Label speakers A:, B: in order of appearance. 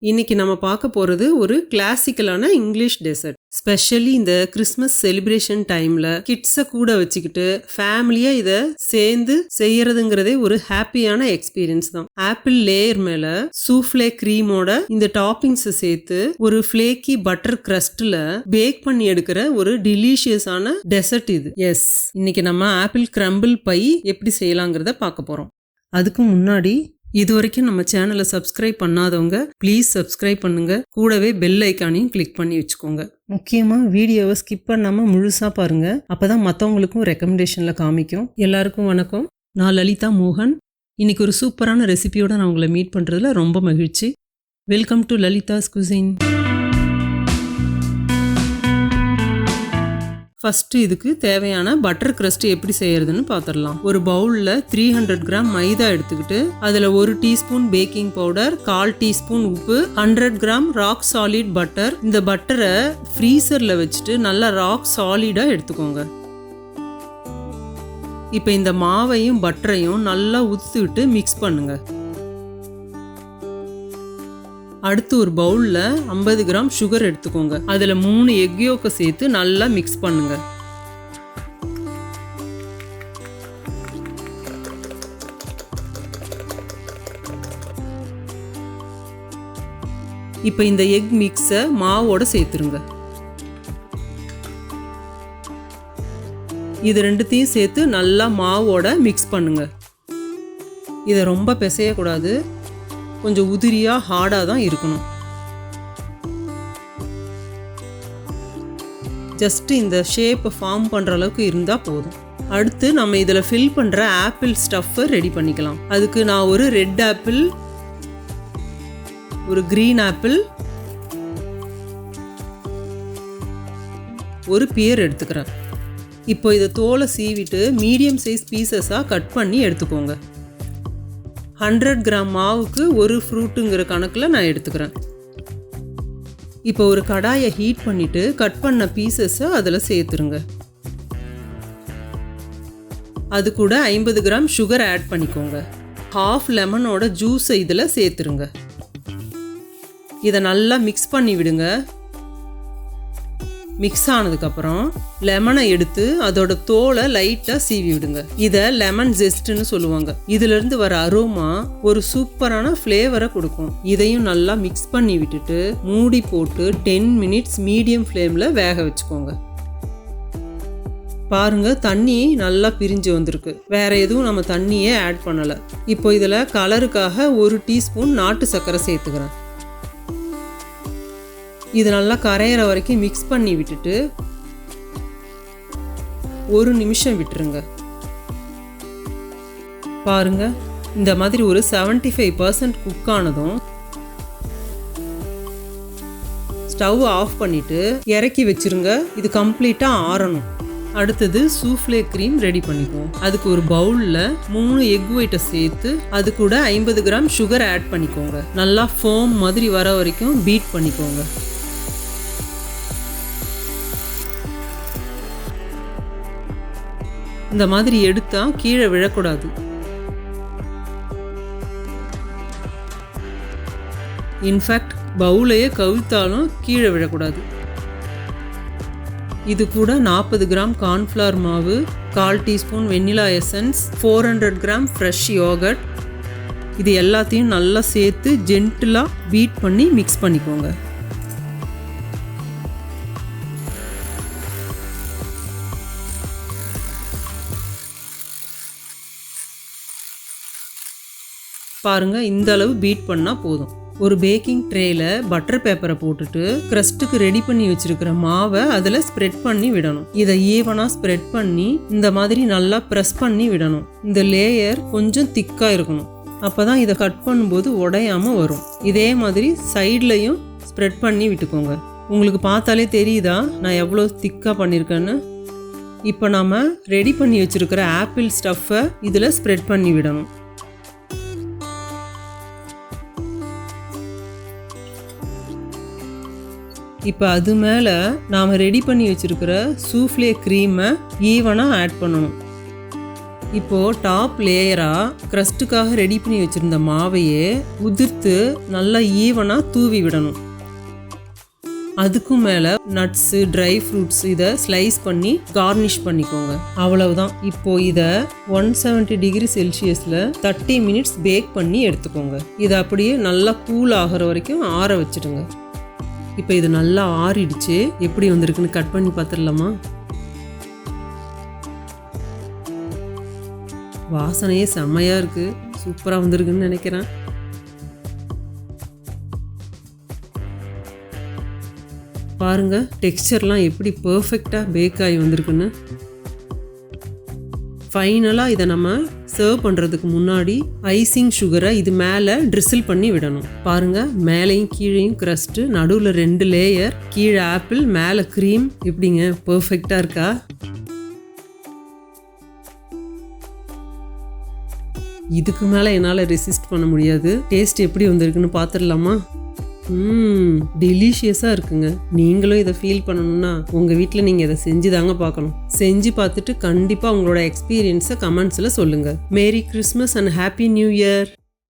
A: இன்னைக்கு நம்ம பார்க்க போறது ஒரு கிளாசிக்கலான இங்கிலீஷ் டெசர்ட். ஸ்பெஷலி இந்த கிறிஸ்மஸ் செலிப்ரேஷன் டைம்ல கிட்ஸை கூட வச்சுக்கிட்டு ஃபேமிலியா இதை சேர்ந்து செய்யறதுங்கிறதே ஒரு ஹாப்பியான எக்ஸ்பீரியன்ஸ் தான். ஆப்பிள் லேயர் மேல சூஃப்ளே கிரீமோட இந்த டாப்பிங்ஸ் சேர்த்து ஒரு ஃபிளேக்கி பட்டர் கிரஸ்ட்ல பேக் பண்ணி எடுக்கிற ஒரு டிலீஷியஸான டெசர்ட் இது. எஸ், இன்னைக்கு நம்ம ஆப்பிள் கிரம்பிள் பை எப்படி செய்யலாங்கிறத பார்க்க போறோம். அதுக்கு முன்னாடி இது வரைக்கும் நம்ம சேனலை சப்ஸ்கிரைப் பண்ணாதவங்க ப்ளீஸ் சப்ஸ்கிரைப் பண்ணுங்க. கூடவே பெல் ஐக்கானையும் கிளிக் பண்ணி வச்சுக்கோங்க. முக்கியமாக வீடியோவை ஸ்கிப் பண்ணாமல் முழுசாக பாருங்க. அப்பதான் மற்றவங்களுக்கும் ரெக்கமெண்டேஷனில் காமிக்கும். எல்லாருக்கும் வணக்கம். நான் லலிதா மோகன். இன்னைக்கு ஒரு சூப்பரான ரெசிபியோட நான் உங்களை மீட் பண்ணுறதுல ரொம்ப மகிழ்ச்சி. Welcome to Lalitha's cuisine. First இதுக்கு தேவையான பட்டர் கிரஸ்ட் எப்படி செய்யறதுன்னு பார்த்துடலாம். ஒரு பவுலில் 300 கிராம் மைதா எடுத்துக்கிட்டு அதில் 1 டீஸ்பூன் பேக்கிங் பவுடர், 1/4 டீஸ்பூன் உப்பு, 100 கிராம் ராக் சாலிட் பட்டர். இந்த பட்டரை ஃப்ரீசரில் வச்சுட்டு நல்லா ராக் சாலிடாக எடுத்துக்கோங்க. இப்போ இந்த மாவையும் பட்டரையும் நல்லா ஊற்றி விட்டு மிக்ஸ் பண்ணுங்க. அடுத்து ஒரு பவுலில் 50 கிராம் சுகர் எடுத்துக்கோங்க. அதில் 3 எக் யோக்கை சேர்த்து நல்லா மிக்ஸ் பண்ணுங்க. இப்போ இந்த எக் மிக்ஸை மாவோட சேர்த்துருங்க. இது ரெண்டுத்தையும் சேர்த்து நல்லா மாவோட மிக்ஸ் பண்ணுங்க. இதை ரொம்ப பிசையக்கூடாது, கொஞ்சம் உதிரியாக ஹார்டாக தான் இருக்கணும். ஜஸ்ட் இந்த ஷேப்பை ஃபார்ம் பண்ணுற அளவுக்கு இருந்தால் போதும். அடுத்து நம்ம இதில் ஃபில் பண்ணுற ஆப்பிள் ஸ்டஃப்பை ரெடி பண்ணிக்கலாம். அதுக்கு நான் ஒரு ரெட் ஆப்பிள், ஒரு க்ரீன் ஆப்பிள், ஒரு பியர் எடுத்துக்கிறேன். இப்போ இதை தோலை சீவிட்டு மீடியம் சைஸ் பீசஸாக கட் பண்ணி எடுத்துக்கோங்க. 100 கிராம் மாவுக்கு ஒரு ஃப்ரூட்டுங்கிற கணக்கில் நான் எடுத்துக்கிறேன். இப்போ ஒரு கடாயை ஹீட் பண்ணிவிட்டு கட் பண்ண பீசஸை அதில் சேர்த்துருங்க. அது கூட 50 கிராம் சுகர் ஆட் பண்ணிக்கோங்க. 1/2 லெமனோட ஜூஸை இதில் சேர்த்துருங்க. இதை நல்லா மிக்ஸ் பண்ணி விடுங்க. மிக்ஸ் ஆனதுக்கப்புறம் லெமனை எடுத்து அதோட தோலை லைட்டாக சீவி விடுங்க. இதை லெமன் ஜெஸ்ட்னு சொல்லுவாங்க. இதிலிருந்து வர அரோமா ஒரு சூப்பரான ஃப்ளேவரை கொடுக்கும். இதையும் நல்லா மிக்ஸ் பண்ணி விட்டுட்டு மூடி போட்டு 10 மினிட்ஸ் மீடியம் ஃப்ளேமில் வேக வச்சுக்கோங்க. பாருங்க, தண்ணி நல்லா பிரிஞ்சு வந்திருக்கு. வேற எதுவும் நம்ம தண்ணியே ஆட் பண்ணலை. இப்போ இதில் கலருக்காக 1 டீஸ்பூன் நாட்டு சர்க்கரை சேர்த்துக்கிறேன். இது நல்லா கரையிற வரைக்கும் மிக்ஸ் பண்ணி விட்டுட்டு 1 நிமிஷம் விட்டுருங்க. பாருங்க, இந்த மாதிரி ஒரு 75% குக் ஆனதும் ஸ்டவ் ஆஃப் பண்ணிட்டு இறக்கி வச்சிருங்க. இது கம்ப்ளீட்டாக ஆறணும். அடுத்தது சூஃப்ளே க்ரீம் ரெடி பண்ணிக்குவோம். அதுக்கு ஒரு பவுலில் 3 எக் ஒயிட்டை சேர்த்து அது கூட 50 கிராம் சுகர் ஆட் பண்ணிக்கோங்க. நல்லா ஃபோம் மாதிரி வர வரைக்கும் பீட் பண்ணிக்கோங்க. இந்த மாதிரி எடுத்தா கீழே விழக்கூடாது. இன்ஃபேக்ட் பவுலையே கவிழ்த்தாலும் கீழே விழக்கூடாது. இது கூட 40 கிராம் கார்ன்ஃப்ளவர் மாவு, 1/4 teaspoon vanilla essence, 400 gram fresh yoghurt, இது எல்லாத்தையும் நல்லா சேர்த்து ஜென்டிலாக பீட் பண்ணி மிக்ஸ் பண்ணிக்கோங்க. பாருங்க, இந்த அளவு பீட் பண்ணால் போதும். ஒரு பேக்கிங் ட்ரேல பட்டர் பேப்பரை போட்டுட்டு கிரஸ்ட்டுக்கு ரெடி பண்ணி வச்சிருக்கிற மாவை அதில் ஸ்ப்ரெட் பண்ணி விடணும். இதை ஈவனாக ஸ்ப்ரெட் பண்ணி இந்த மாதிரி நல்லா ப்ரெஸ் பண்ணி விடணும். இந்த லேயர் கொஞ்சம் திக்காக இருக்கணும். அப்போ தான் இதை கட் பண்ணும்போது உடையாமல் வரும். இதே மாதிரி சைட்லையும் ஸ்ப்ரெட் பண்ணி விட்டுக்கோங்க. உங்களுக்கு பார்த்தாலே தெரியுதா நான் எவ்வளோ திக்காக பண்ணியிருக்கேன்னு. இப்போ நம்ம ரெடி பண்ணி வச்சிருக்கிற ஆப்பிள் ஸ்டஃப்பை இதில் ஸ்ப்ரெட் பண்ணி விடணும். இப்போ அது மேலே நாம் ரெடி பண்ணி வச்சுருக்கிற சூஃப்ளே க்ரீமை ஈவனாக ஆட் பண்ணணும். இப்போ டாப் லேயரா கிரஸ்டுக்காக ரெடி பண்ணி வச்சிருந்த மாவையே உதிர்த்து நல்லா ஈவனா தூவி விடணும். அதுக்கும் மேலே நட்ஸு ட்ரை ஃப்ரூட்ஸ் இதை ஸ்லைஸ் பண்ணி கார்னிஷ் பண்ணிக்கோங்க. அவ்வளவுதான். இப்போ இதை 170 டிகிரி செல்சியஸில் 30 மினிட்ஸ் பேக் பண்ணி எடுத்துக்கோங்க. இதை அப்படியே நல்லா கூல் ஆகிற வரைக்கும் ஆற வச்சுடுங்க. இப்போ இது நல்லா ஆறிடுச்சு. எப்படி வந்திருக்குன்னு கட் பண்ணி பார்த்துடலாமா? வாசனையே செம்மையாக இருக்குது. சூப்பராக வந்திருக்குன்னு நினைக்கிறேன். பாருங்க டெக்ஸ்சர்லாம் எப்படி பர்ஃபெக்டாக பேக் ஆகி வந்திருக்குன்னு. ஃபைனலாக இதை நம்ம சர்வ் பண்ணுறதுக்கு முன்னாடி ஐசிங் சுகரை இது மேலே ட்ரிசில் பண்ணி விடணும். பாருங்கள், மேலேயும் கீழேயும் க்ரஸ்ட்டு, நடுவில் 2 லேயர், கீழே ஆப்பிள், மேலே க்ரீம். எப்படிங்க பர்ஃபெக்டாக இருக்கா? இதுக்கு மேலே என்னால் ரெசிஸ்ட் பண்ண முடியாது. டேஸ்ட் எப்படி வந்திருக்குன்னு பார்த்துடலாமா? டெலிஷியஸாக இருக்குங்க. நீங்களும் இதை ஃபீல் பண்ணணும்னா உங்கள் வீட்டில் நீங்கள் இதை செஞ்சு தாங்க பார்க்கணும். செஞ்சு பார்த்துட்டு கண்டிப்பாக உங்களோட எக்ஸ்பீரியன்ஸை கமெண்ட்ஸில் சொல்லுங்கள். Merry Christmas and happy new year.